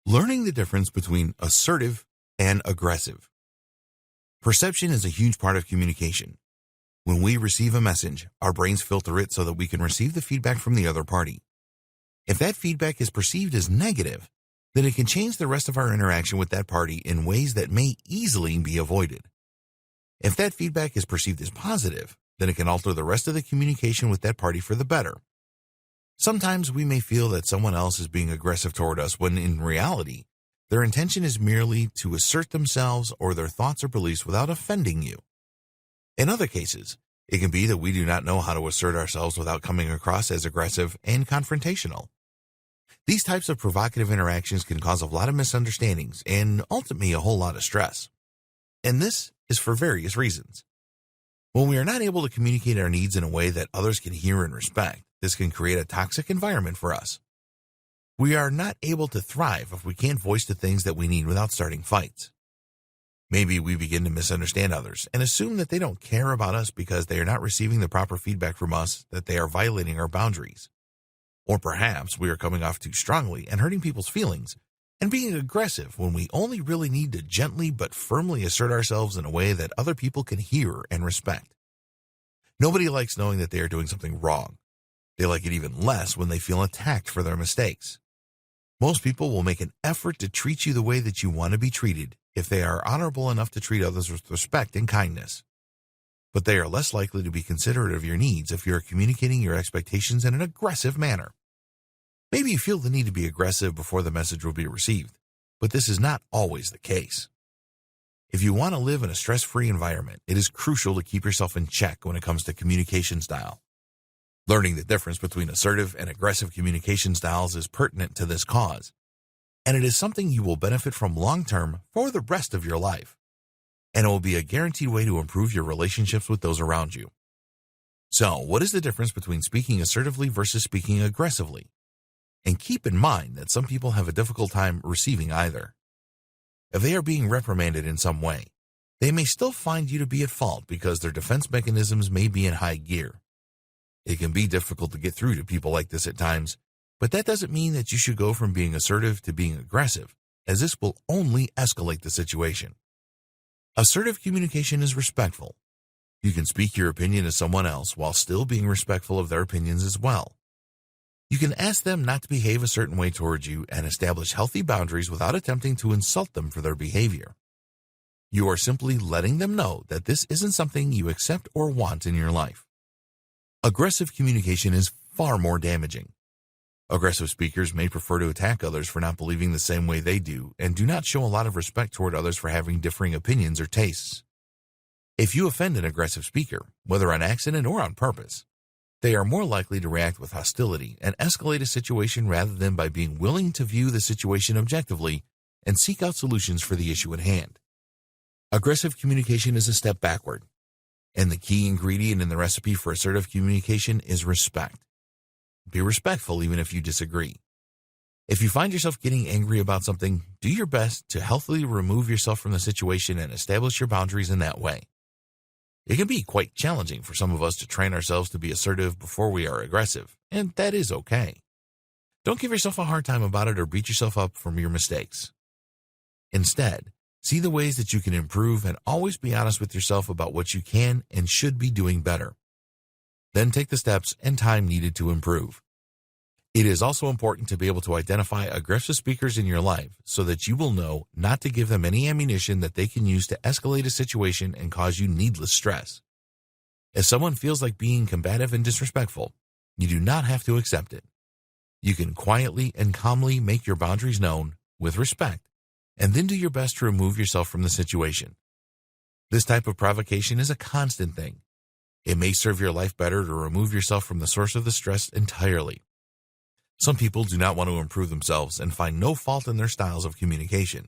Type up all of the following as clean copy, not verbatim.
Learning the difference between assertive and aggressive. Perception is a huge part of communication. When we receive a message, our brains filter it so that we can receive the feedback from the other party. If that feedback is perceived as negative, then it can change the rest of our interaction with that party in ways that may easily be avoided. If that feedback is perceived as positive, then it can alter the rest of the communication with that party for the better. Sometimes we may feel that someone else is being aggressive toward us when in reality, their intention is merely to assert themselves or their thoughts or beliefs without offending you. In other cases, it can be that we do not know how to assert ourselves without coming across as aggressive and confrontational. These types of provocative interactions can cause a lot of misunderstandings and ultimately a whole lot of stress. And this is for various reasons. When we are not able to communicate our needs in a way that others can hear and respect, this can create a toxic environment for us. We are not able to thrive if we can't voice the things that we need without starting fights. Maybe we begin to misunderstand others and assume that they don't care about us because they are not receiving the proper feedback from us, that they are violating our boundaries. Or perhaps we are coming off too strongly and hurting people's feelings and being aggressive when we only really need to gently but firmly assert ourselves in a way that other people can hear and respect. Nobody likes knowing that they are doing something wrong. They like it even less when they feel attacked for their mistakes. Most people will make an effort to treat you the way that you want to be treated if they are honorable enough to treat others with respect and kindness. But they are less likely to be considerate of your needs if you are communicating your expectations in an aggressive manner. Maybe you feel the need to be aggressive before the message will be received, but this is not always the case. If you want to live in a stress-free environment, it is crucial to keep yourself in check when it comes to communication style. Learning the difference between assertive and aggressive communication styles is pertinent to this cause, and it is something you will benefit from long-term for the rest of your life, and it will be a guaranteed way to improve your relationships with those around you. So, what is the difference between speaking assertively versus speaking aggressively? And keep in mind that some people have a difficult time receiving either. If they are being reprimanded in some way, they may still find you to be at fault because their defense mechanisms may be in high gear. It can be difficult to get through to people like this at times, but that doesn't mean that you should go from being assertive to being aggressive, as this will only escalate the situation. Assertive communication is respectful. You can speak your opinion to someone else while still being respectful of their opinions as well. You can ask them not to behave a certain way towards you and establish healthy boundaries without attempting to insult them for their behavior. You are simply letting them know that this isn't something you accept or want in your life. Aggressive communication is far more damaging. Aggressive speakers may prefer to attack others for not believing the same way they do and do not show a lot of respect toward others for having differing opinions or tastes. If you offend an aggressive speaker, whether on accident or on purpose, they are more likely to react with hostility and escalate a situation rather than by being willing to view the situation objectively and seek out solutions for the issue at hand. Aggressive communication is a step backward, and the key ingredient in the recipe for assertive communication is respect. Be respectful even if you disagree. If you find yourself getting angry about something, do your best to healthily remove yourself from the situation and establish your boundaries in that way. It can be quite challenging for some of us to train ourselves to be assertive before we are aggressive, and that is okay. Don't give yourself a hard time about it or beat yourself up from your mistakes. Instead, see the ways that you can improve and always be honest with yourself about what you can and should be doing better. Then take the steps and time needed to improve. It is also important to be able to identify aggressive speakers in your life so that you will know not to give them any ammunition that they can use to escalate a situation and cause you needless stress. If someone feels like being combative and disrespectful, you do not have to accept it. You can quietly and calmly make your boundaries known with respect, and then do your best to remove yourself from the situation. This type of provocation is a constant thing. It may serve your life better to remove yourself from the source of the stress entirely. Some people do not want to improve themselves and find no fault in their styles of communication.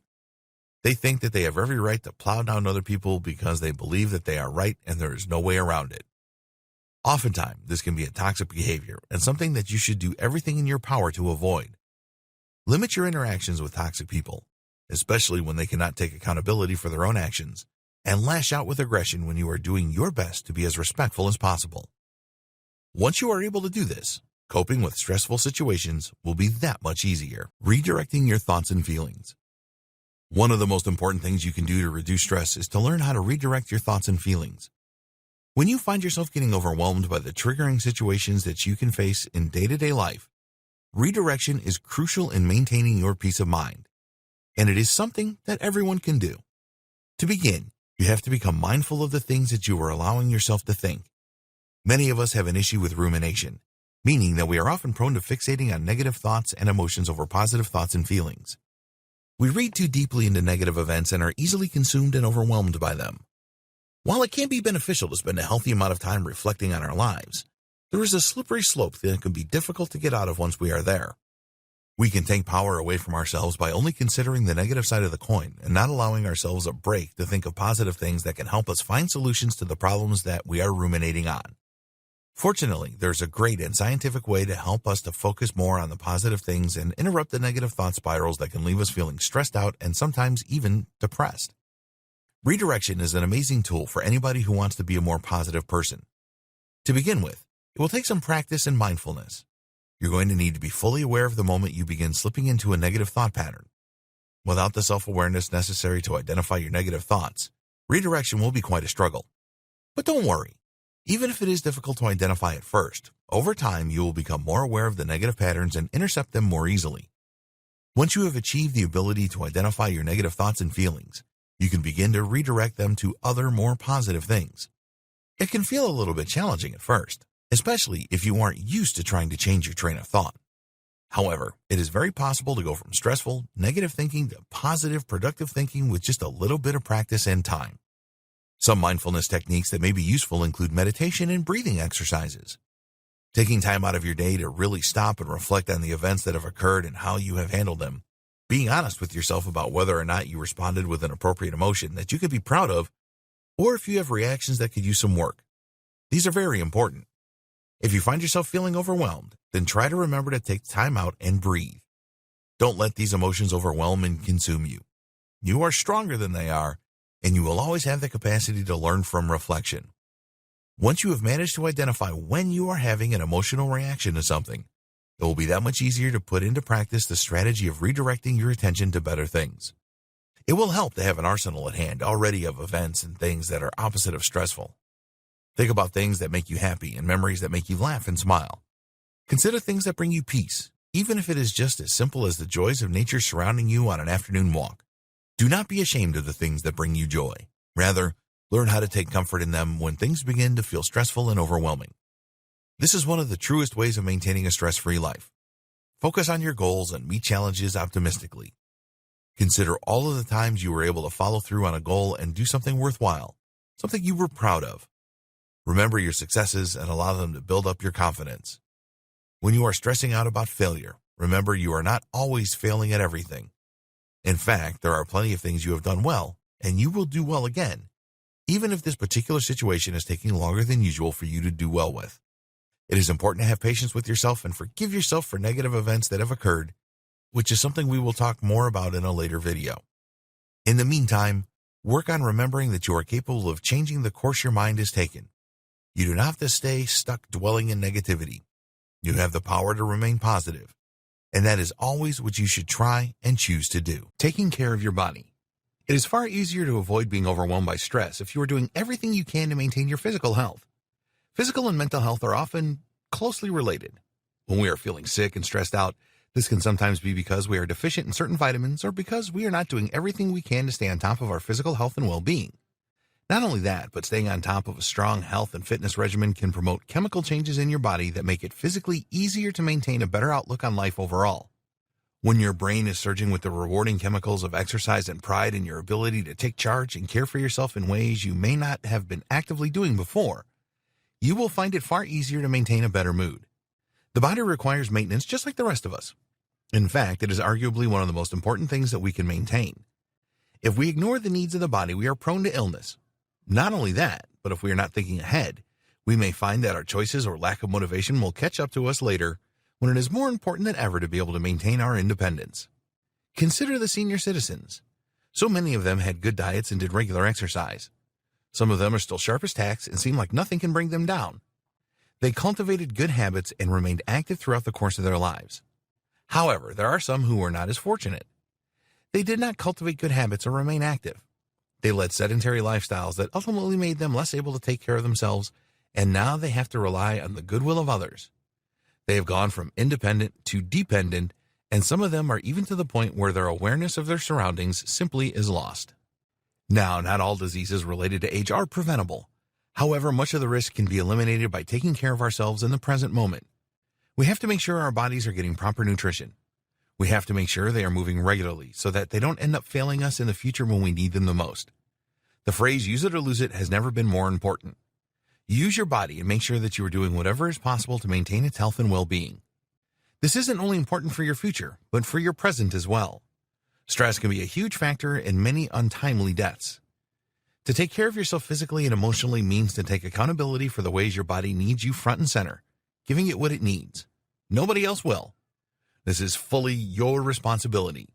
They think that they have every right to plow down other people because they believe that they are right and there is no way around it. Oftentimes, this can be a toxic behavior and something that you should do everything in your power to avoid. Limit your interactions with toxic people, especially when they cannot take accountability for their own actions, and lash out with aggression when you are doing your best to be as respectful as possible. Once you are able to do this, Coping with stressful situations will be that much easier. Redirecting your thoughts and feelings. One of the most important things you can do to reduce stress is to learn how to redirect your thoughts and feelings. When you find yourself getting overwhelmed by the triggering situations that you can face in day-to-day life, redirection is crucial in maintaining your peace of mind, and it is something that everyone can do. To begin, you have to become mindful of the things that you are allowing yourself to think. Many of us have an issue with rumination, meaning that we are often prone to fixating on negative thoughts and emotions over positive thoughts and feelings. We read too deeply into negative events and are easily consumed and overwhelmed by them. While it can be beneficial to spend a healthy amount of time reflecting on our lives, there is a slippery slope that can be difficult to get out of once we are there. We can take power away from ourselves by only considering the negative side of the coin and not allowing ourselves a break to think of positive things that can help us find solutions to the problems that we are ruminating on. Fortunately, there's a great and scientific way to help us to focus more on the positive things and interrupt the negative thought spirals that can leave us feeling stressed out and sometimes even depressed. Redirection is an amazing tool for anybody who wants to be a more positive person. To begin with, it will take some practice and mindfulness. You're going to need to be fully aware of the moment you begin slipping into a negative thought pattern. Without the self-awareness necessary to identify your negative thoughts, redirection will be quite a struggle. But don't worry. Even if it is difficult to identify at first, over time you will become more aware of the negative patterns and intercept them more easily. Once you have achieved the ability to identify your negative thoughts and feelings, you can begin to redirect them to other, more positive things. It can feel a little bit challenging at first, especially if you aren't used to trying to change your train of thought. However, it is very possible to go from stressful, negative thinking to positive, productive thinking with just a little bit of practice and time. Some mindfulness techniques that may be useful include meditation and breathing exercises. Taking time out of your day to really stop and reflect on the events that have occurred and how you have handled them. Being honest with yourself about whether or not you responded with an appropriate emotion that you could be proud of, or if you have reactions that could use some work. These are very important. If you find yourself feeling overwhelmed, then try to remember to take time out and breathe. Don't let these emotions overwhelm and consume you. You are stronger than they are, and you will always have the capacity to learn from reflection. Once you have managed to identify when you are having an emotional reaction to something, it will be that much easier to put into practice the strategy of redirecting your attention to better things. It will help to have an arsenal at hand already of events and things that are opposite of stressful. Think about things that make you happy and memories that make you laugh and smile. Consider things that bring you peace, even if it is just as simple as the joys of nature surrounding you on an afternoon walk. Do not be ashamed of the things that bring you joy. Rather, learn how to take comfort in them when things begin to feel stressful and overwhelming. This is one of the truest ways of maintaining a stress-free life. Focus on your goals and meet challenges optimistically. Consider all of the times you were able to follow through on a goal and do something worthwhile, something you were proud of. Remember your successes and allow them to build up your confidence. When you are stressing out about failure, remember you are not always failing at everything. In fact, there are plenty of things you have done well, and you will do well again, even if this particular situation is taking longer than usual for you to do well with. It is important to have patience with yourself and forgive yourself for negative events that have occurred, which is something we will talk more about in a later video. In the meantime, work on remembering that you are capable of changing the course your mind has taken. You do not have to stay stuck dwelling in negativity. You have the power to remain positive. And that is always what you should try and choose to do. Taking care of your body. It is far easier to avoid being overwhelmed by stress if you are doing everything you can to maintain your physical health. Physical and mental health are often closely related. When we are feeling sick and stressed out, this can sometimes be because we are deficient in certain vitamins or because we are not doing everything we can to stay on top of our physical health and well-being. Not only that, but staying on top of a strong health and fitness regimen can promote chemical changes in your body that make it physically easier to maintain a better outlook on life overall. When your brain is surging with the rewarding chemicals of exercise and pride in your ability to take charge and care for yourself in ways you may not have been actively doing before, you will find it far easier to maintain a better mood. The body requires maintenance just like the rest of us. In fact, it is arguably one of the most important things that we can maintain. If we ignore the needs of the body, we are prone to illness. Not only that, but if we are not thinking ahead, we may find that our choices or lack of motivation will catch up to us later when it is more important than ever to be able to maintain our independence. Consider the senior citizens. So many of them had good diets and did regular exercise. Some of them are still sharp as tacks and seem like nothing can bring them down. They cultivated good habits and remained active throughout the course of their lives. However, there are some who were not as fortunate. They did not cultivate good habits or remain active. They led sedentary lifestyles that ultimately made them less able to take care of themselves, and now they have to rely on the goodwill of others. They have gone from independent to dependent, and some of them are even to the point where their awareness of their surroundings simply is lost. Now, not all diseases related to age are preventable. However, much of the risk can be eliminated by taking care of ourselves in the present moment. We have to make sure our bodies are getting proper nutrition. We have to make sure they are moving regularly so that they don't end up failing us in the future when we need them the most. The phrase "use it or lose it" has never been more important. Use your body and make sure that you are doing whatever is possible to maintain its health and well-being. This isn't only important for your future, but for your present as well. Stress can be a huge factor in many untimely deaths. To take care of yourself physically and emotionally means to take accountability for the ways your body needs you front and center, giving it what it needs. Nobody else will. This is fully your responsibility.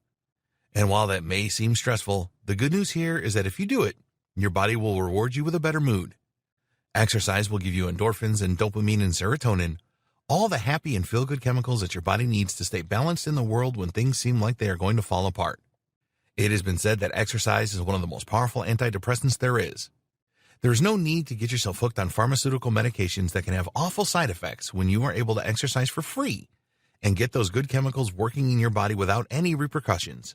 And while that may seem stressful, the good news here is that if you do it, your body will reward you with a better mood. Exercise will give you endorphins and dopamine and serotonin, all the happy and feel-good chemicals that your body needs to stay balanced in the world when things seem like they are going to fall apart. It has been said that exercise is one of the most powerful antidepressants there is. There is no need to get yourself hooked on pharmaceutical medications that can have awful side effects when you are able to exercise for free and get those good chemicals working in your body without any repercussions.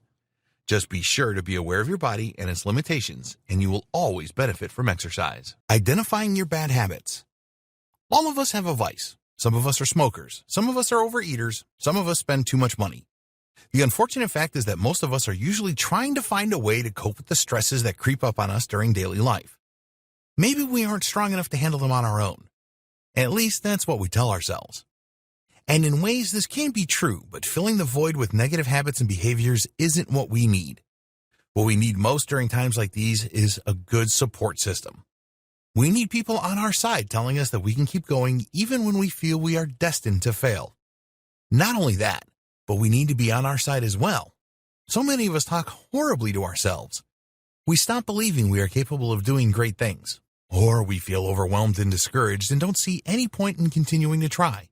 Just be sure to be aware of your body and its limitations, and you will always benefit from exercise. Identifying your bad habits. All of us have a vice. Some of us are smokers. Some of us are overeaters. Some of us spend too much money. The unfortunate fact is that most of us are usually trying to find a way to cope with the stresses that creep up on us during daily life. Maybe we aren't strong enough to handle them on our own. At least that's what we tell ourselves. And in ways this can be true, but filling the void with negative habits and behaviors isn't what we need. What we need most during times like these is a good support system. We need people on our side telling us that we can keep going even when we feel we are destined to fail. Not only that, but we need to be on our side as well. So many of us talk horribly to ourselves. We stop believing we are capable of doing great things, or we feel overwhelmed and discouraged and don't see any point in continuing to try.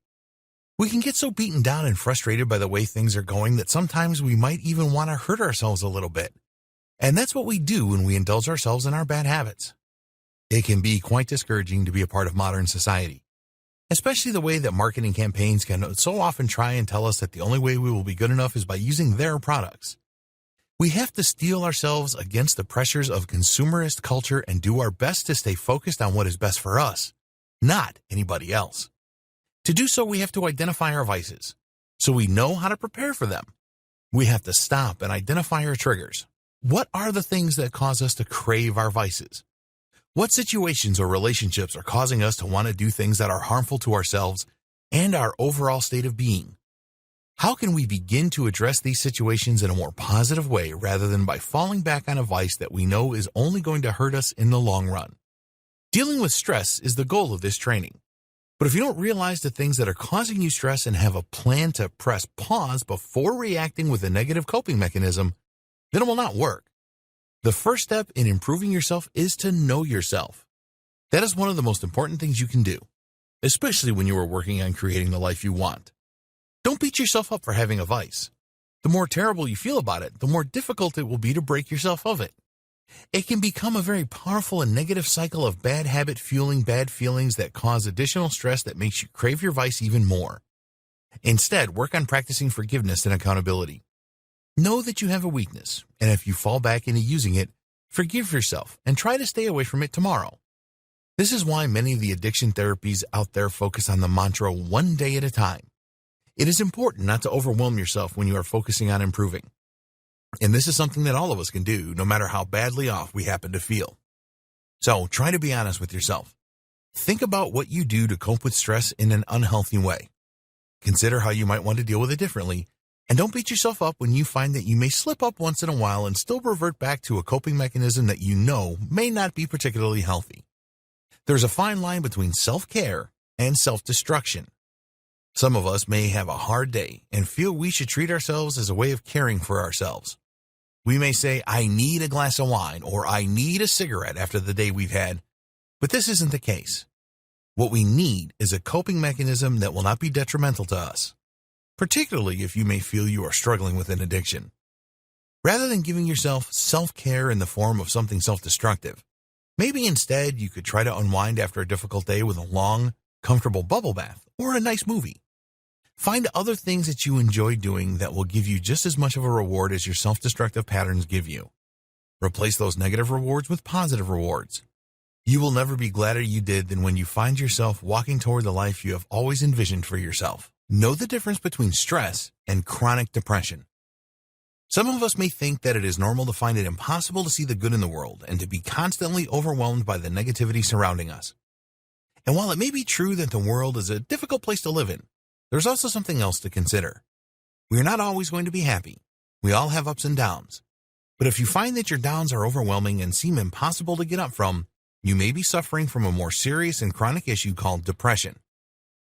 We can get so beaten down and frustrated by the way things are going that sometimes we might even want to hurt ourselves a little bit. And that's what we do when we indulge ourselves in our bad habits. It can be quite discouraging to be a part of modern society, especially the way that marketing campaigns can so often try and tell us that the only way we will be good enough is by using their products. We have to steel ourselves against the pressures of consumerist culture and do our best to stay focused on what is best for us, not anybody else. To do so, we have to identify our vices, so we know how to prepare for them. We have to stop and identify our triggers. What are the things that cause us to crave our vices? What situations or relationships are causing us to want to do things that are harmful to ourselves and our overall state of being? How can we begin to address these situations in a more positive way rather than by falling back on a vice that we know is only going to hurt us in the long run? Dealing with stress is the goal of this training. But if you don't realize the things that are causing you stress and have a plan to press pause before reacting with a negative coping mechanism, then it will not work. The first step in improving yourself is to know yourself. That is one of the most important things you can do, especially when you are working on creating the life you want. Don't beat yourself up for having a vice. The more terrible you feel about it, the more difficult it will be to break yourself of it. It can become a very powerful and negative cycle of bad habit fueling bad feelings that cause additional stress that makes you crave your vice even more. Instead, work on practicing forgiveness and accountability. Know that you have a weakness, and if you fall back into using it, forgive yourself and try to stay away from it tomorrow. This is why many of the addiction therapies out there focus on the mantra one day at a time. It is important not to overwhelm yourself when you are focusing on improving. And this is something that all of us can do, no matter how badly off we happen to feel. So try to be honest with yourself. Think about what you do to cope with stress in an unhealthy way. Consider how you might want to deal with it differently, and don't beat yourself up when you find that you may slip up once in a while and still revert back to a coping mechanism that you know may not be particularly healthy. There's a fine line between self-care and self-destruction. Some of us may have a hard day and feel we should treat ourselves as a way of caring for ourselves. We may say, "I need a glass of wine," or "I need a cigarette" after the day we've had, but this isn't the case. What we need is a coping mechanism that will not be detrimental to us, particularly if you may feel you are struggling with an addiction. Rather than giving yourself self-care in the form of something self-destructive, maybe instead you could try to unwind after a difficult day with a long, comfortable bubble bath or a nice movie. Find other things that you enjoy doing that will give you just as much of a reward as your self-destructive patterns give you. Replace those negative rewards with positive rewards. You will never be gladder you did than when you find yourself walking toward the life you have always envisioned for yourself. Know the difference between stress and chronic depression. Some of us may think that it is normal to find it impossible to see the good in the world and to be constantly overwhelmed by the negativity surrounding us. And while it may be true that the world is a difficult place to live in, there's also something else to consider. We are not always going to be happy. We all have ups and downs. But if you find that your downs are overwhelming and seem impossible to get up from, you may be suffering from a more serious and chronic issue called depression.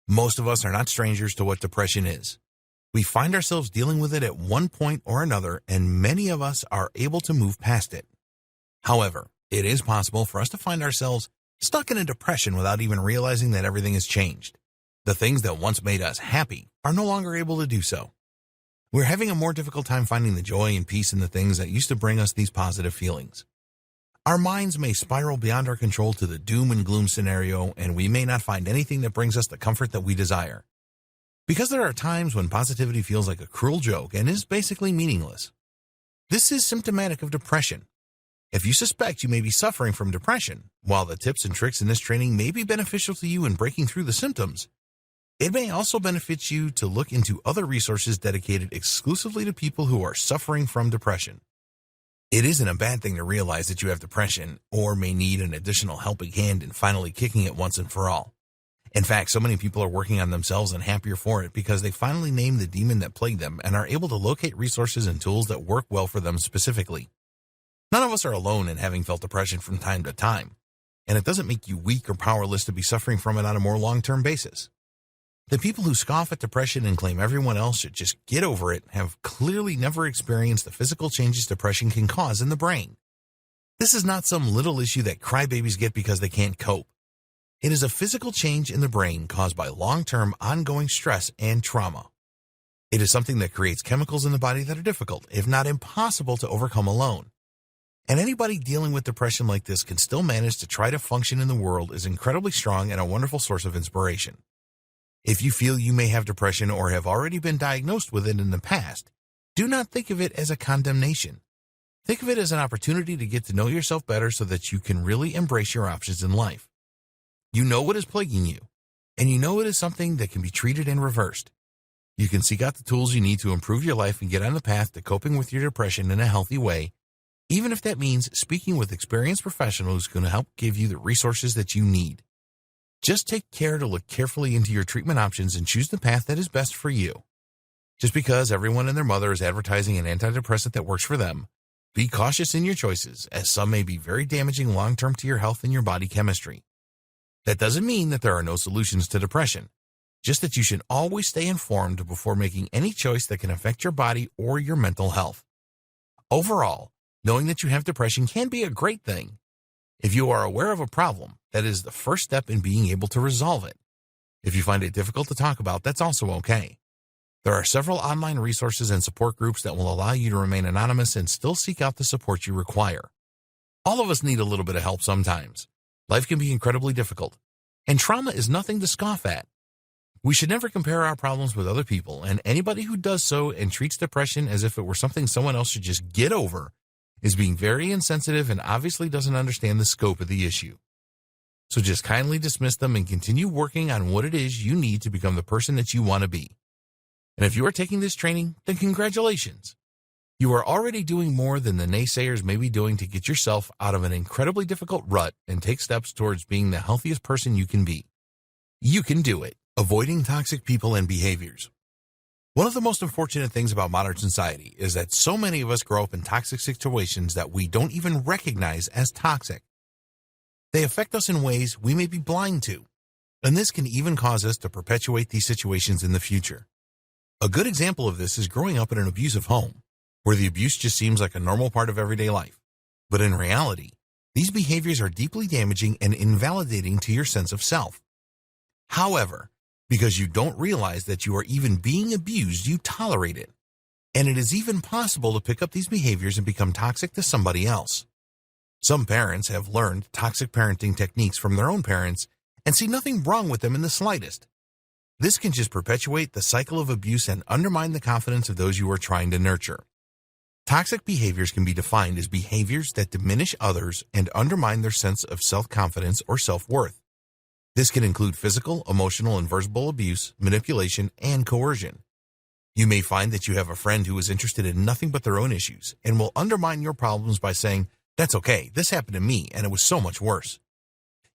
Most of us are not strangers to what depression is. We find ourselves dealing with it at one point or another, and many of us are able to move past it. However, it is possible for us to find ourselves stuck in a depression without even realizing that everything has changed. The things that once made us happy are no longer able to do so. We're having a more difficult time finding the joy and peace in the things that used to bring us these positive feelings. Our minds may spiral beyond our control to the doom and gloom scenario, and we may not find anything that brings us the comfort that we desire. Because there are times when positivity feels like a cruel joke and is basically meaningless. This is symptomatic of depression. If you suspect you may be suffering from depression, while the tips and tricks in this training may be beneficial to you in breaking through the symptoms, it may also benefit you to look into other resources dedicated exclusively to people who are suffering from depression. It isn't a bad thing to realize that you have depression or may need an additional helping hand in finally kicking it once and for all. In fact, so many people are working on themselves and happier for it because they finally named the demon that plagued them and are able to locate resources and tools that work well for them specifically. None of us are alone in having felt depression from time to time, and it doesn't make you weak or powerless to be suffering from it on a more long-term basis. The people who scoff at depression and claim everyone else should just get over it have clearly never experienced the physical changes depression can cause in the brain. This is not some little issue that crybabies get because they can't cope. It is a physical change in the brain caused by long-term ongoing stress and trauma. It is something that creates chemicals in the body that are difficult, if not impossible, to overcome alone. And anybody dealing with depression like this can still manage to try to function in the world is incredibly strong and a wonderful source of inspiration. If you feel you may have depression or have already been diagnosed with it in the past, do not think of it as a condemnation. Think of it as an opportunity to get to know yourself better so that you can really embrace your options in life. You know what is plaguing you, and you know it is something that can be treated and reversed. You can seek out the tools you need to improve your life and get on the path to coping with your depression in a healthy way, even if that means speaking with experienced professionals who can help give you the resources that you need. Just take care to look carefully into your treatment options and choose the path that is best for you. Just because everyone and their mother is advertising an antidepressant that works for them, be cautious in your choices, as some may be very damaging long-term to your health and your body chemistry. That doesn't mean that there are no solutions to depression, just that you should always stay informed before making any choice that can affect your body or your mental health. Overall, knowing that you have depression can be a great thing. If you are aware of a problem, that is the first step in being able to resolve it. If you find it difficult to talk about, that's also okay. There are several online resources and support groups that will allow you to remain anonymous and still seek out the support you require. All of us need a little bit of help sometimes. Life can be incredibly difficult, and trauma is nothing to scoff at. We should never compare our problems with other people, and anybody who does so and treats depression as if it were something someone else should just get over is being very insensitive and obviously doesn't understand the scope of the issue. So just kindly dismiss them and continue working on what it is you need to become the person that you want to be. And if you are taking this training, then congratulations. You are already doing more than the naysayers may be doing to get yourself out of an incredibly difficult rut and take steps towards being the healthiest person you can be. You can do it. Avoiding toxic people and behaviors. One of the most unfortunate things about modern society is that so many of us grow up in toxic situations that we don't even recognize as toxic. They affect us in ways we may be blind to, and this can even cause us to perpetuate these situations in the future. A good example of this is growing up in an abusive home, where the abuse just seems like a normal part of everyday life. But in reality, these behaviors are deeply damaging and invalidating to your sense of self. However, because you don't realize that you are even being abused, you tolerate it. And it is even possible to pick up these behaviors and become toxic to somebody else. Some parents have learned toxic parenting techniques from their own parents and see nothing wrong with them in the slightest. This can just perpetuate the cycle of abuse and undermine the confidence of those you are trying to nurture. Toxic behaviors can be defined as behaviors that diminish others and undermine their sense of self-confidence or self-worth. This can include physical, emotional, and verbal abuse, manipulation, and coercion. You may find that you have a friend who is interested in nothing but their own issues and will undermine your problems by saying, "That's okay, this happened to me and it was so much worse."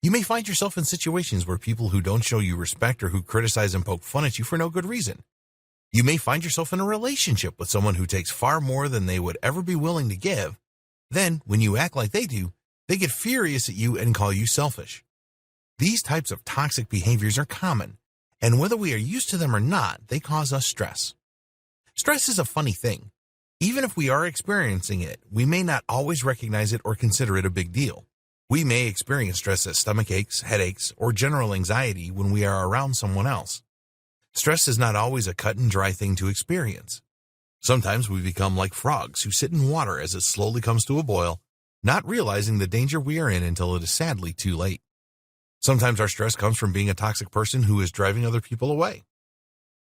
You may find yourself in situations where people who don't show you respect or who criticize and poke fun at you for no good reason. You may find yourself in a relationship with someone who takes far more than they would ever be willing to give. Then, when you act like they do, they get furious at you and call you selfish. These types of toxic behaviors are common, and whether we are used to them or not, they cause us stress. Stress is a funny thing. Even if we are experiencing it, we may not always recognize it or consider it a big deal. We may experience stress as stomach aches, headaches, or general anxiety when we are around someone else. Stress is not always a cut and dry thing to experience. Sometimes we become like frogs who sit in water as it slowly comes to a boil, not realizing the danger we are in until it is sadly too late. Sometimes our stress comes from being a toxic person who is driving other people away.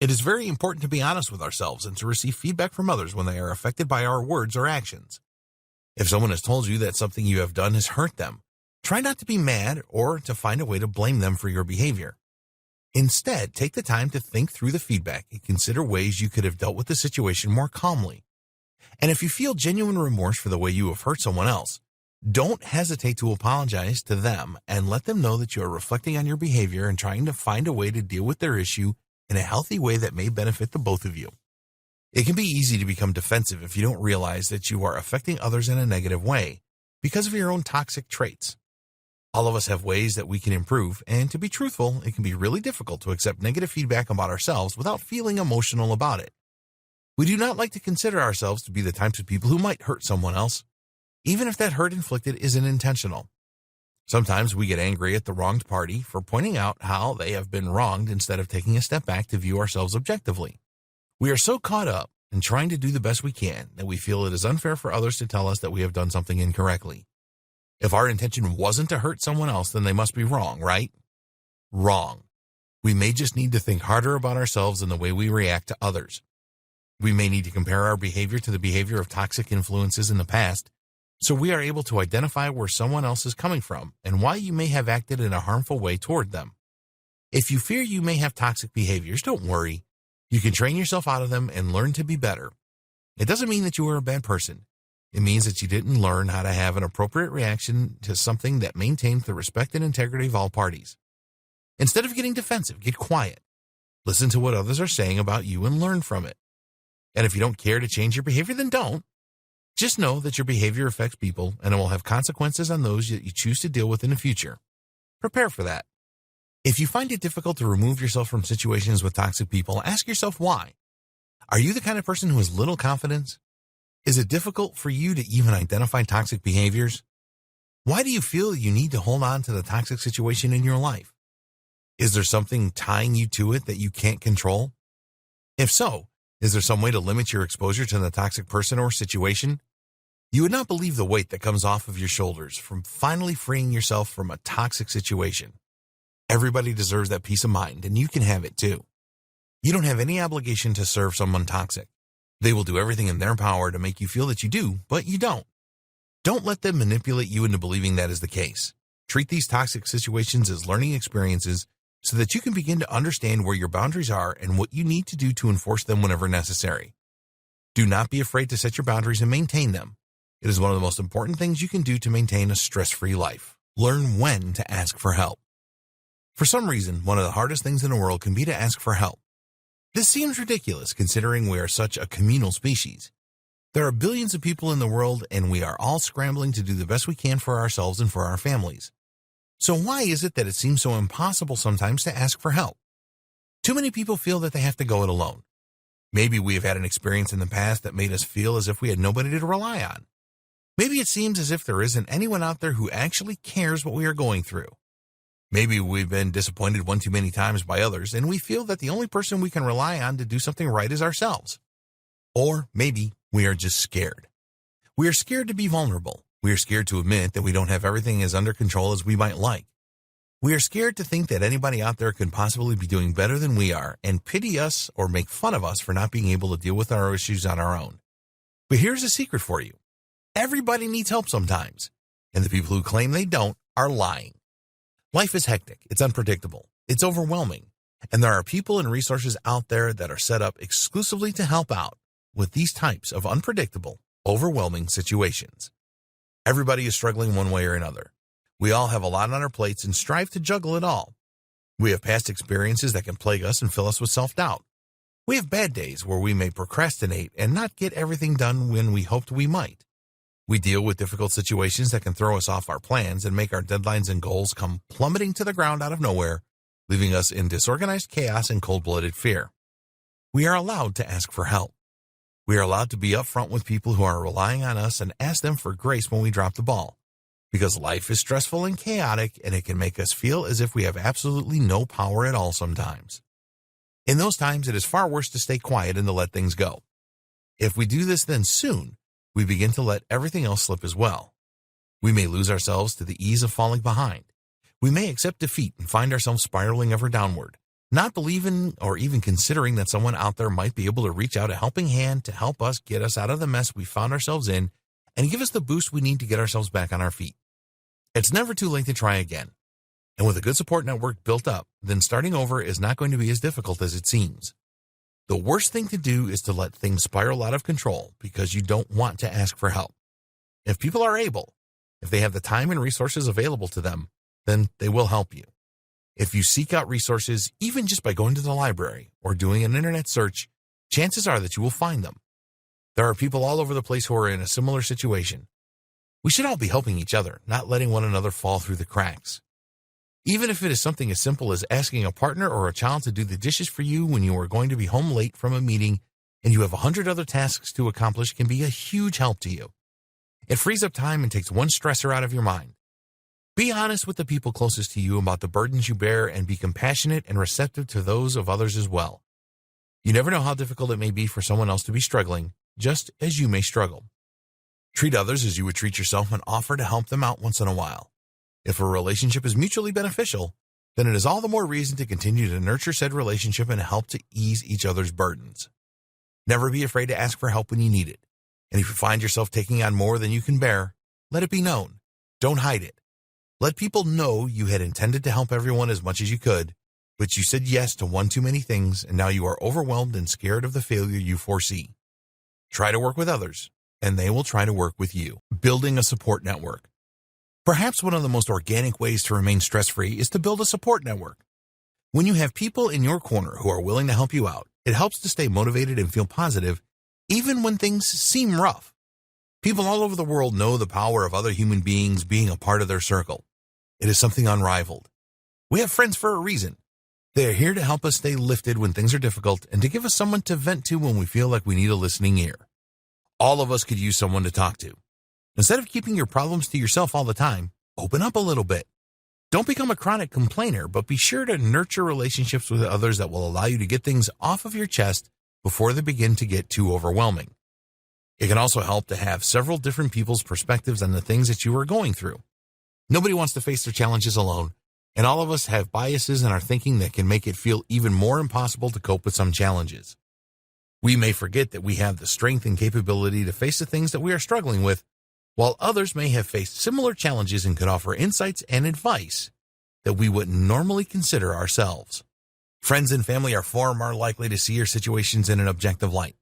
It is very important to be honest with ourselves and to receive feedback from others when they are affected by our words or actions. If someone has told you that something you have done has hurt them, try not to be mad or to find a way to blame them for your behavior. Instead, take the time to think through the feedback and consider ways you could have dealt with the situation more calmly. And if you feel genuine remorse for the way you have hurt someone else, don't hesitate to apologize to them and let them know that you are reflecting on your behavior and trying to find a way to deal with their issue in a healthy way that may benefit the both of you. It can be easy to become defensive if you don't realize that you are affecting others in a negative way because of your own toxic traits. All of us have ways that we can improve, and to be truthful, it can be really difficult to accept negative feedback about ourselves without feeling emotional about it. We do not like to consider ourselves to be the types of people who might hurt someone else, even if that hurt inflicted isn't intentional. Sometimes we get angry at the wronged party for pointing out how they have been wronged instead of taking a step back to view ourselves objectively. We are so caught up in trying to do the best we can that we feel it is unfair for others to tell us that we have done something incorrectly. If our intention wasn't to hurt someone else, then they must be wrong, right? Wrong. We may just need to think harder about ourselves and the way we react to others. We may need to compare our behavior to the behavior of toxic influences in the past, so we are able to identify where someone else is coming from and why you may have acted in a harmful way toward them. If you fear you may have toxic behaviors, don't worry. You can train yourself out of them and learn to be better. It doesn't mean that you are a bad person. It means that you didn't learn how to have an appropriate reaction to something that maintains the respect and integrity of all parties. Instead of getting defensive, get quiet. Listen to what others are saying about you and learn from it. And if you don't care to change your behavior, then don't. Just know that your behavior affects people and it will have consequences on those that you choose to deal with in the future. Prepare for that. If you find it difficult to remove yourself from situations with toxic people, ask yourself why. Are you the kind of person who has little confidence? Is it difficult for you to even identify toxic behaviors? Why do you feel you need to hold on to the toxic situation in your life? Is there something tying you to it that you can't control? If so, is there some way to limit your exposure to the toxic person or situation? You would not believe the weight that comes off of your shoulders from finally freeing yourself from a toxic situation. Everybody deserves that peace of mind, and you can have it too. You don't have any obligation to serve someone toxic. They will do everything in their power to make you feel that you do, but you don't. Don't let them manipulate you into believing that is the case. Treat these toxic situations as learning experiences so that you can begin to understand where your boundaries are and what you need to do to enforce them whenever necessary. Do not be afraid to set your boundaries and maintain them. It is one of the most important things you can do to maintain a stress-free life. Learn when to ask for help. For some reason, one of the hardest things in the world can be to ask for help. This seems ridiculous considering we are such a communal species. There are billions of people in the world and we are all scrambling to do the best we can for ourselves and for our families. So why is it that it seems so impossible sometimes to ask for help? Too many people feel that they have to go it alone. Maybe we have had an experience in the past that made us feel as if we had nobody to rely on. Maybe it seems as if there isn't anyone out there who actually cares what we are going through. Maybe we've been disappointed one too many times by others, and we feel that the only person we can rely on to do something right is ourselves. Or maybe we are just scared. We are scared to be vulnerable. We are scared to admit that we don't have everything as under control as we might like. We are scared to think that anybody out there could possibly be doing better than we are and pity us or make fun of us for not being able to deal with our issues on our own. But here's a secret for you. Everybody needs help sometimes, and the people who claim they don't are lying. Life is hectic, it's unpredictable, it's overwhelming, and there are people and resources out there that are set up exclusively to help out with these types of unpredictable, overwhelming situations. Everybody is struggling one way or another. We all have a lot on our plates and strive to juggle it all. We have past experiences that can plague us and fill us with self-doubt. We have bad days where we may procrastinate and not get everything done when we hoped we might. We deal with difficult situations that can throw us off our plans and make our deadlines and goals come plummeting to the ground out of nowhere, leaving us in disorganized chaos and cold-blooded fear. We are allowed to ask for help. We are allowed to be upfront with people who are relying on us and ask them for grace when we drop the ball. Because life is stressful and chaotic, and it can make us feel as if we have absolutely no power at all sometimes. In those times, it is far worse to stay quiet and to let things go. If we do this, then soon, we begin to let everything else slip as well. We may lose ourselves to the ease of falling behind. We may accept defeat and find ourselves spiraling ever downward, not believing or even considering that someone out there might be able to reach out a helping hand to help us get us out of the mess we found ourselves in and give us the boost we need to get ourselves back on our feet. It's never too late to try again. And with a good support network built up, then starting over is not going to be as difficult as it seems. The worst thing to do is to let things spiral out of control because you don't want to ask for help. If people are able, if they have the time and resources available to them, then they will help you. If you seek out resources, even just by going to the library or doing an internet search, chances are that you will find them. There are people all over the place who are in a similar situation. We should all be helping each other, not letting one another fall through the cracks. Even if it is something as simple as asking a partner or a child to do the dishes for you when you are going to be home late from a meeting and you have 100 other tasks to accomplish can be a huge help to you. It frees up time and takes one stressor out of your mind. Be honest with the people closest to you about the burdens you bear and be compassionate and receptive to those of others as well. You never know how difficult it may be for someone else to be struggling, just as you may struggle. Treat others as you would treat yourself and offer to help them out once in a while. If a relationship is mutually beneficial, then it is all the more reason to continue to nurture said relationship and help to ease each other's burdens. Never be afraid to ask for help when you need it. And if you find yourself taking on more than you can bear, let it be known. Don't hide it. Let people know you had intended to help everyone as much as you could, but you said yes to one too many things, and now you are overwhelmed and scared of the failure you foresee. Try to work with others, and they will try to work with you. Building a support network. Perhaps one of the most organic ways to remain stress-free is to build a support network. When you have people in your corner who are willing to help you out, it helps to stay motivated and feel positive, even when things seem rough. People all over the world know the power of other human beings being a part of their circle. It is something unrivaled. We have friends for a reason. They are here to help us stay lifted when things are difficult and to give us someone to vent to when we feel like we need a listening ear. All of us could use someone to talk to. Instead of keeping your problems to yourself all the time, open up a little bit. Don't become a chronic complainer, but be sure to nurture relationships with others that will allow you to get things off of your chest before they begin to get too overwhelming. It can also help to have several different people's perspectives on the things that you are going through. Nobody wants to face their challenges alone, and all of us have biases in our thinking that can make it feel even more impossible to cope with some challenges. We may forget that we have the strength and capability to face the things that we are struggling with, while others may have faced similar challenges and could offer insights and advice that we wouldn't normally consider ourselves. Friends and family are far more likely to see your situations in an objective light.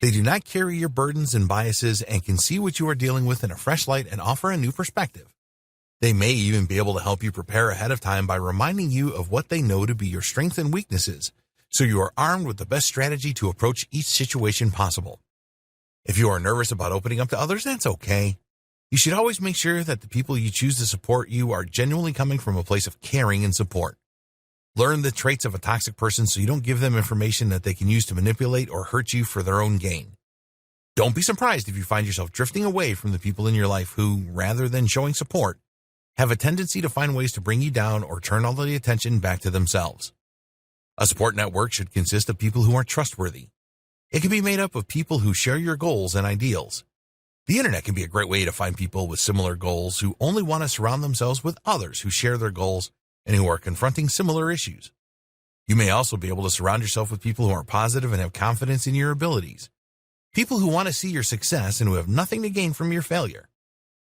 They do not carry your burdens and biases and can see what you are dealing with in a fresh light and offer a new perspective. They may even be able to help you prepare ahead of time by reminding you of what they know to be your strengths and weaknesses, so you are armed with the best strategy to approach each situation possible. If you are nervous about opening up to others, that's okay. You should always make sure that the people you choose to support you are genuinely coming from a place of caring and support. Learn the traits of a toxic person so you don't give them information that they can use to manipulate or hurt you for their own gain. Don't be surprised if you find yourself drifting away from the people in your life who, rather than showing support, have a tendency to find ways to bring you down or turn all the attention back to themselves. A support network should consist of people who are trustworthy. It can be made up of people who share your goals and ideals. The internet can be a great way to find people with similar goals who only want to surround themselves with others who share their goals and who are confronting similar issues. You may also be able to surround yourself with people who are positive and have confidence in your abilities. People who want to see your success and who have nothing to gain from your failure.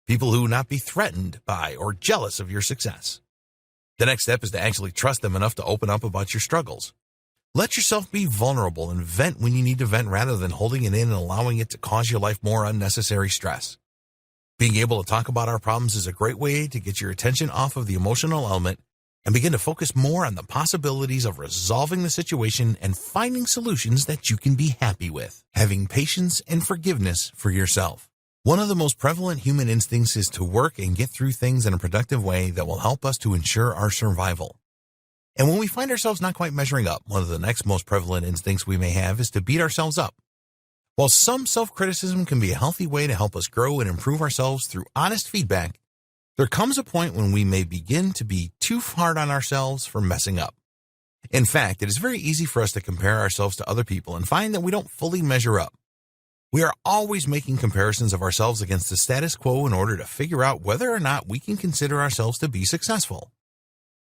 People who will not be threatened by or jealous of your success. The next step is to actually trust them enough to open up about your struggles. Let yourself be vulnerable and vent when you need to vent rather than holding it in and allowing it to cause your life more unnecessary stress. Being able to talk about our problems is a great way to get your attention off of the emotional element and begin to focus more on the possibilities of resolving the situation and finding solutions that you can be happy with. Having patience and forgiveness for yourself. One of the most prevalent human instincts is to work and get through things in a productive way that will help us to ensure our survival. And when we find ourselves not quite measuring up, one of the next most prevalent instincts we may have is to beat ourselves up. While some self-criticism can be a healthy way to help us grow and improve ourselves through honest feedback, there comes a point when we may begin to be too hard on ourselves for messing up. In fact, it is very easy for us to compare ourselves to other people and find that we don't fully measure up. We are always making comparisons of ourselves against the status quo in order to figure out whether or not we can consider ourselves to be successful.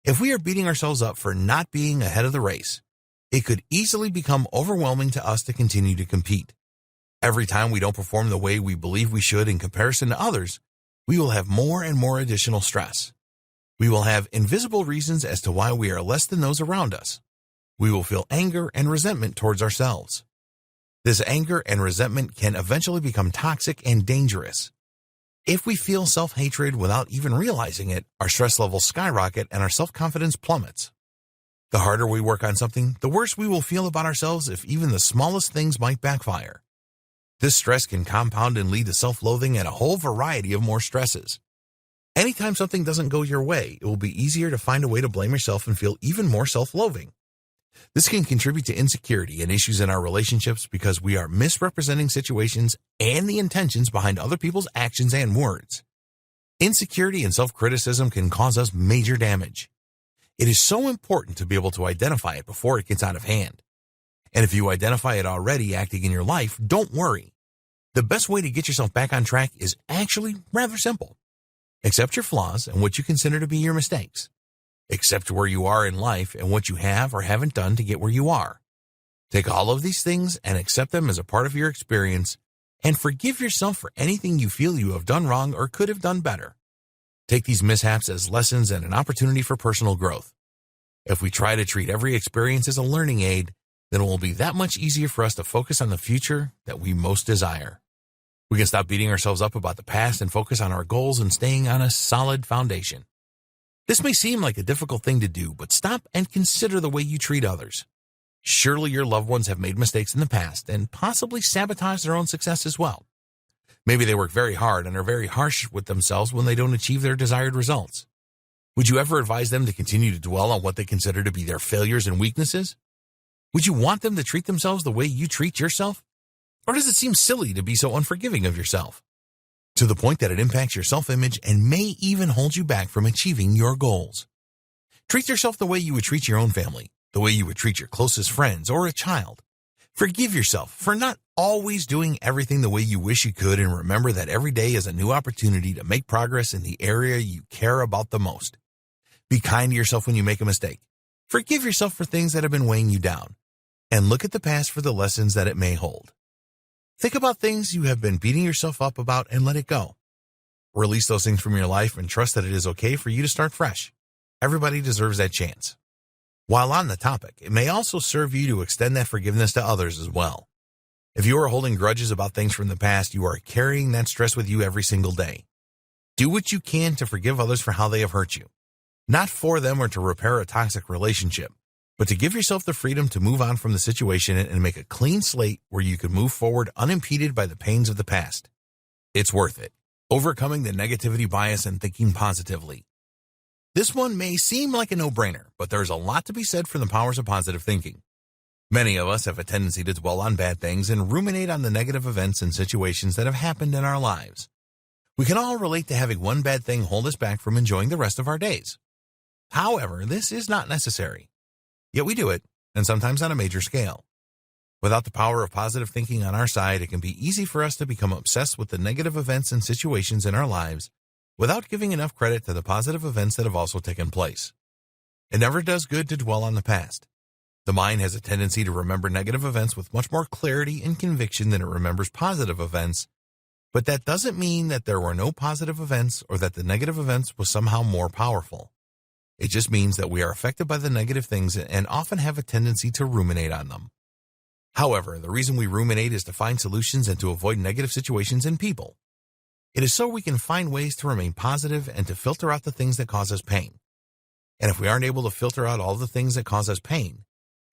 If we are beating ourselves up for not being ahead of the race, it could easily become overwhelming to us to continue to compete. Every time we don't perform the way we believe we should in comparison to others, we will have more and more additional stress. We will have invisible reasons as to why we are less than those around us. We will feel anger and resentment towards ourselves. This anger and resentment can eventually become toxic and dangerous. If we feel self-hatred without even realizing it, our stress levels skyrocket and our self-confidence plummets. The harder we work on something, the worse we will feel about ourselves if even the smallest things might backfire. This stress can compound and lead to self-loathing and a whole variety of more stresses. Anytime something doesn't go your way, it will be easier to find a way to blame yourself and feel even more self-loathing. This can contribute to insecurity and issues in our relationships because we are misrepresenting situations and the intentions behind other people's actions and words. Insecurity and self-criticism can cause us major damage. It is so important to be able to identify it before it gets out of hand. And if you identify it already acting in your life, don't worry. The best way to get yourself back on track is actually rather simple. Accept your flaws and what you consider to be your mistakes. Accept where you are in life and what you have or haven't done to get where you are. Take all of these things and accept them as a part of your experience and forgive yourself for anything you feel you have done wrong or could have done better. Take these mishaps as lessons and an opportunity for personal growth. If we try to treat every experience as a learning aid, then it will be that much easier for us to focus on the future that we most desire. We can stop beating ourselves up about the past and focus on our goals and staying on a solid foundation. This may seem like a difficult thing to do, but stop and consider the way you treat others. Surely your loved ones have made mistakes in the past and possibly sabotaged their own success as well. Maybe they work very hard and are very harsh with themselves when they don't achieve their desired results. Would you ever advise them to continue to dwell on what they consider to be their failures and weaknesses? Would you want them to treat themselves the way you treat yourself? Or does it seem silly to be so unforgiving of yourself? To the point that it impacts your self-image and may even hold you back from achieving your goals. Treat yourself the way you would treat your own family, the way you would treat your closest friends or a child. Forgive yourself for not always doing everything the way you wish you could, and remember that every day is a new opportunity to make progress in the area you care about the most. Be kind to yourself when you make a mistake. Forgive yourself for things that have been weighing you down, and look at the past for the lessons that it may hold. Think about things you have been beating yourself up about and let it go. Release those things from your life and trust that it is okay for you to start fresh. Everybody deserves that chance. While on the topic, it may also serve you to extend that forgiveness to others as well. If you are holding grudges about things from the past, you are carrying that stress with you every single day. Do what you can to forgive others for how they have hurt you. Not for them or to repair a toxic relationship, but to give yourself the freedom to move on from the situation and make a clean slate where you can move forward unimpeded by the pains of the past. It's worth it. Overcoming the negativity bias and thinking positively. This one may seem like a no-brainer, but there's a lot to be said for the powers of positive thinking. Many of us have a tendency to dwell on bad things and ruminate on the negative events and situations that have happened in our lives. We can all relate to having one bad thing hold us back from enjoying the rest of our days. However, this is not necessary. Yet we do it, and sometimes on a major scale. Without the power of positive thinking on our side, it can be easy for us to become obsessed with the negative events and situations in our lives without giving enough credit to the positive events that have also taken place. It never does good to dwell on the past. The mind has a tendency to remember negative events with much more clarity and conviction than it remembers positive events, but that doesn't mean that there were no positive events or that the negative events was somehow more powerful. It just means that we are affected by the negative things and often have a tendency to ruminate on them. However, the reason we ruminate is to find solutions and to avoid negative situations and people. It is so we can find ways to remain positive and to filter out the things that cause us pain. And if we aren't able to filter out all the things that cause us pain,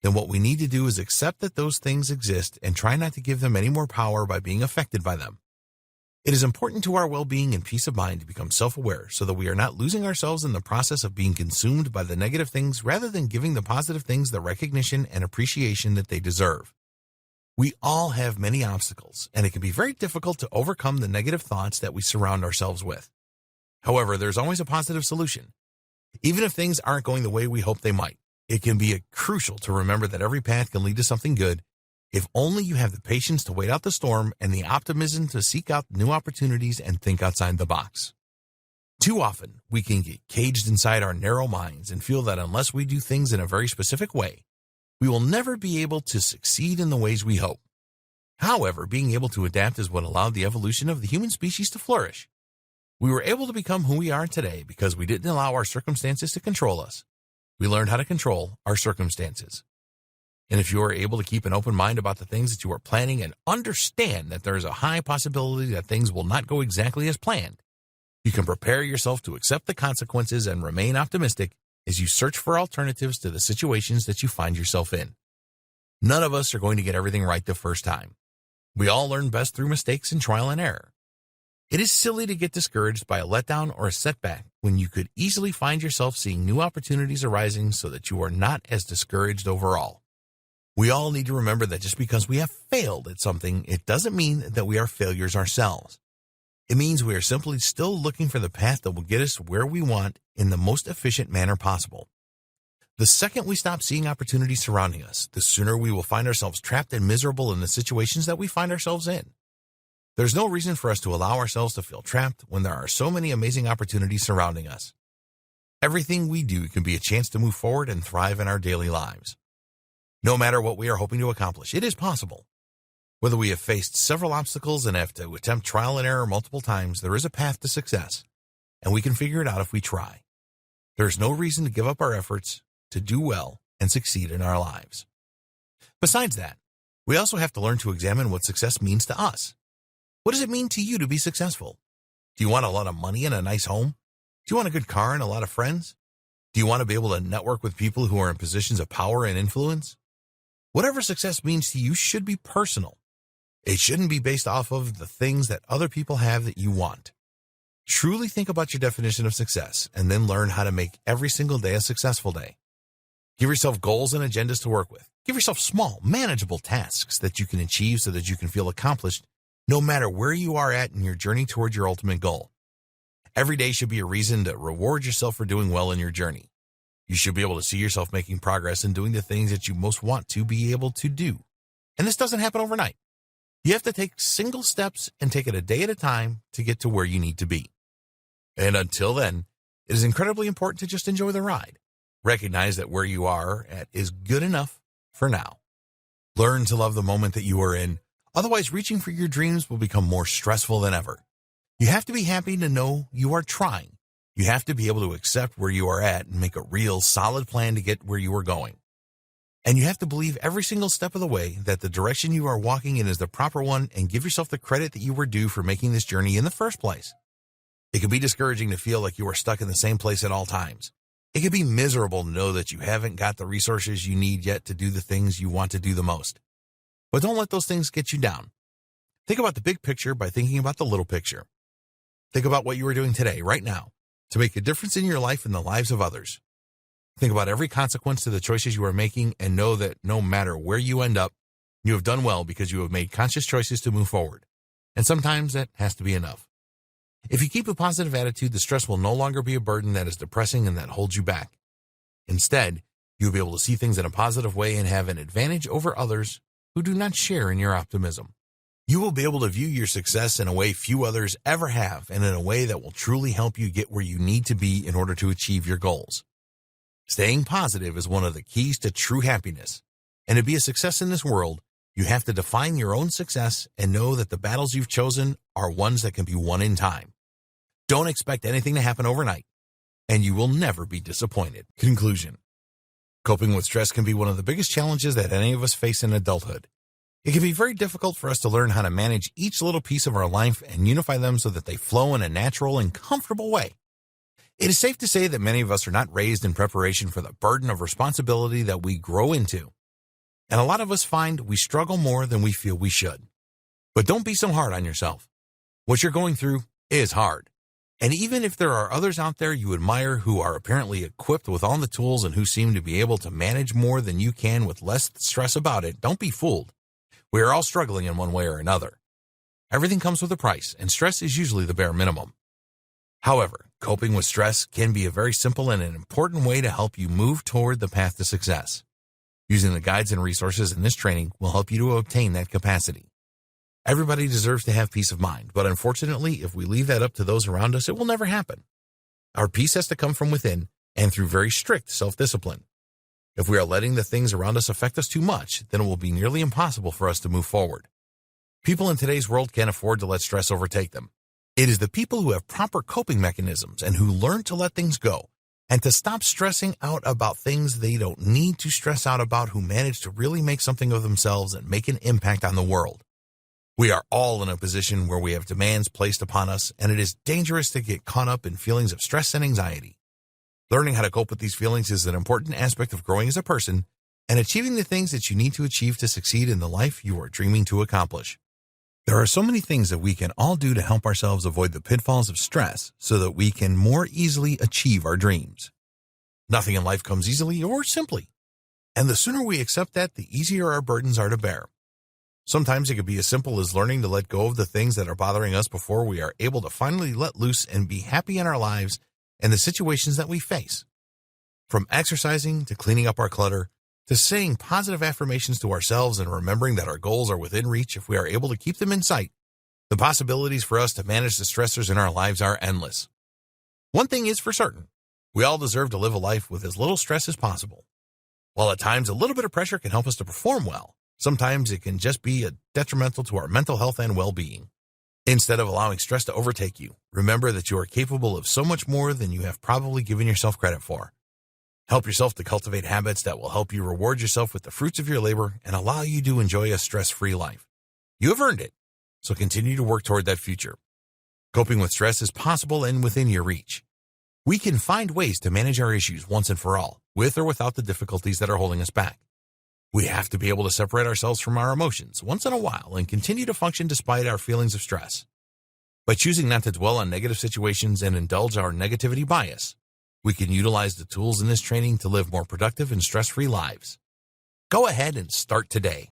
then what we need to do is accept that those things exist and try not to give them any more power by being affected by them. It is important to our well-being and peace of mind to become self-aware so that we are not losing ourselves in the process of being consumed by the negative things rather than giving the positive things the recognition and appreciation that they deserve. We all have many obstacles, and it can be very difficult to overcome the negative thoughts that we surround ourselves with. However, there's always a positive solution. Even if things aren't going the way we hope they might, it can be crucial to remember that every path can lead to something good if only you have the patience to wait out the storm and the optimism to seek out new opportunities and think outside the box. Too often, we can get caged inside our narrow minds and feel that unless we do things in a very specific way, we will never be able to succeed in the ways we hope. However, being able to adapt is what allowed the evolution of the human species to flourish. We were able to become who we are today because we didn't allow our circumstances to control us. We learned how to control our circumstances. And if you are able to keep an open mind about the things that you are planning and understand that there is a high possibility that things will not go exactly as planned, you can prepare yourself to accept the consequences and remain optimistic as you search for alternatives to the situations that you find yourself in. None of us are going to get everything right the first time. We all learn best through mistakes and trial and error. It is silly to get discouraged by a letdown or a setback when you could easily find yourself seeing new opportunities arising so that you are not as discouraged overall. We all need to remember that just because we have failed at something, it doesn't mean that we are failures ourselves. It means we are simply still looking for the path that will get us where we want in the most efficient manner possible. The second we stop seeing opportunities surrounding us, the sooner we will find ourselves trapped and miserable in the situations that we find ourselves in. There's no reason for us to allow ourselves to feel trapped when there are so many amazing opportunities surrounding us. Everything we do can be a chance to move forward and thrive in our daily lives. No matter what we are hoping to accomplish, it is possible. Whether we have faced several obstacles and have to attempt trial and error multiple times, there is a path to success, and we can figure it out if we try. There is no reason to give up our efforts to do well and succeed in our lives. Besides that, we also have to learn to examine what success means to us. What does it mean to you to be successful? Do you want a lot of money and a nice home? Do you want a good car and a lot of friends? Do you want to be able to network with people who are in positions of power and influence? Whatever success means to you should be personal. It shouldn't be based off of the things that other people have that you want. Truly think about your definition of success and then learn how to make every single day a successful day. Give yourself goals and agendas to work with. Give yourself small, manageable tasks that you can achieve so that you can feel accomplished no matter where you are at in your journey toward your ultimate goal. Every day should be a reason to reward yourself for doing well in your journey. You should be able to see yourself making progress and doing the things that you most want to be able to do. And this doesn't happen overnight. You have to take single steps and take it a day at a time to get to where you need to be. And until then, it is incredibly important to just enjoy the ride. Recognize that where you are at is good enough for now. Learn to love the moment that you are in. Otherwise, reaching for your dreams will become more stressful than ever. You have to be happy to know you are trying. You have to be able to accept where you are at and make a real, solid plan to get where you are going. And you have to believe every single step of the way that the direction you are walking in is the proper one and give yourself the credit that you were due for making this journey in the first place. It can be discouraging to feel like you are stuck in the same place at all times. It can be miserable to know that you haven't got the resources you need yet to do the things you want to do the most. But don't let those things get you down. Think about the big picture by thinking about the little picture. Think about what you are doing today, right now, to make a difference in your life and the lives of others. Think about every consequence to the choices you are making and know that no matter where you end up, you have done well because you have made conscious choices to move forward. And sometimes that has to be enough. If you keep a positive attitude, the stress will no longer be a burden that is depressing and that holds you back. Instead, you'll be able to see things in a positive way and have an advantage over others who do not share in your optimism. You will be able to view your success in a way few others ever have, and in a way that will truly help you get where you need to be in order to achieve your goals. Staying positive is one of the keys to true happiness. And to be a success in this world, you have to define your own success and know that the battles you've chosen are ones that can be won in time. Don't expect anything to happen overnight, and you will never be disappointed. Conclusion. Coping with stress can be one of the biggest challenges that any of us face in adulthood. It can be very difficult for us to learn how to manage each little piece of our life and unify them so that they flow in a natural and comfortable way. It is safe to say that many of us are not raised in preparation for the burden of responsibility that we grow into. And a lot of us find we struggle more than we feel we should. But don't be so hard on yourself. What you're going through is hard. And even if there are others out there you admire who are apparently equipped with all the tools and who seem to be able to manage more than you can with less stress about it, don't be fooled. We are all struggling in one way or another. Everything comes with a price, and stress is usually the bare minimum. However, coping with stress can be a very simple and an important way to help you move toward the path to success. Using the guides and resources in this training will help you to obtain that capacity. Everybody deserves to have peace of mind, but unfortunately, if we leave that up to those around us, it will never happen. Our peace has to come from within and through very strict self-discipline. If we are letting the things around us affect us too much, then it will be nearly impossible for us to move forward. People in today's world can't afford to let stress overtake them. It is the people who have proper coping mechanisms and who learn to let things go and to stop stressing out about things they don't need to stress out about who manage to really make something of themselves and make an impact on the world. We are all in a position where we have demands placed upon us, and it is dangerous to get caught up in feelings of stress and anxiety. Learning how to cope with these feelings is an important aspect of growing as a person and achieving the things that you need to achieve to succeed in the life you are dreaming to accomplish. There are so many things that we can all do to help ourselves avoid the pitfalls of stress so that we can more easily achieve our dreams. Nothing in life comes easily or simply, and the sooner we accept that, the easier our burdens are to bear. Sometimes it could be as simple as learning to let go of the things that are bothering us before we are able to finally let loose and be happy in our lives and the situations that we face. From exercising to cleaning up our clutter, to saying positive affirmations to ourselves and remembering that our goals are within reach if we are able to keep them in sight, the possibilities for us to manage the stressors in our lives are endless. One thing is for certain, we all deserve to live a life with as little stress as possible. While at times a little bit of pressure can help us to perform well, sometimes it can just be detrimental to our mental health and well-being. Instead of allowing stress to overtake you, remember that you are capable of so much more than you have probably given yourself credit for. Help yourself to cultivate habits that will help you reward yourself with the fruits of your labor and allow you to enjoy a stress-free life. You have earned it, so continue to work toward that future. Coping with stress is possible and within your reach. We can find ways to manage our issues once and for all, with or without the difficulties that are holding us back. We have to be able to separate ourselves from our emotions once in a while and continue to function despite our feelings of stress. By choosing not to dwell on negative situations and indulge our negativity bias, we can utilize the tools in this training to live more productive and stress-free lives. Go ahead and start today.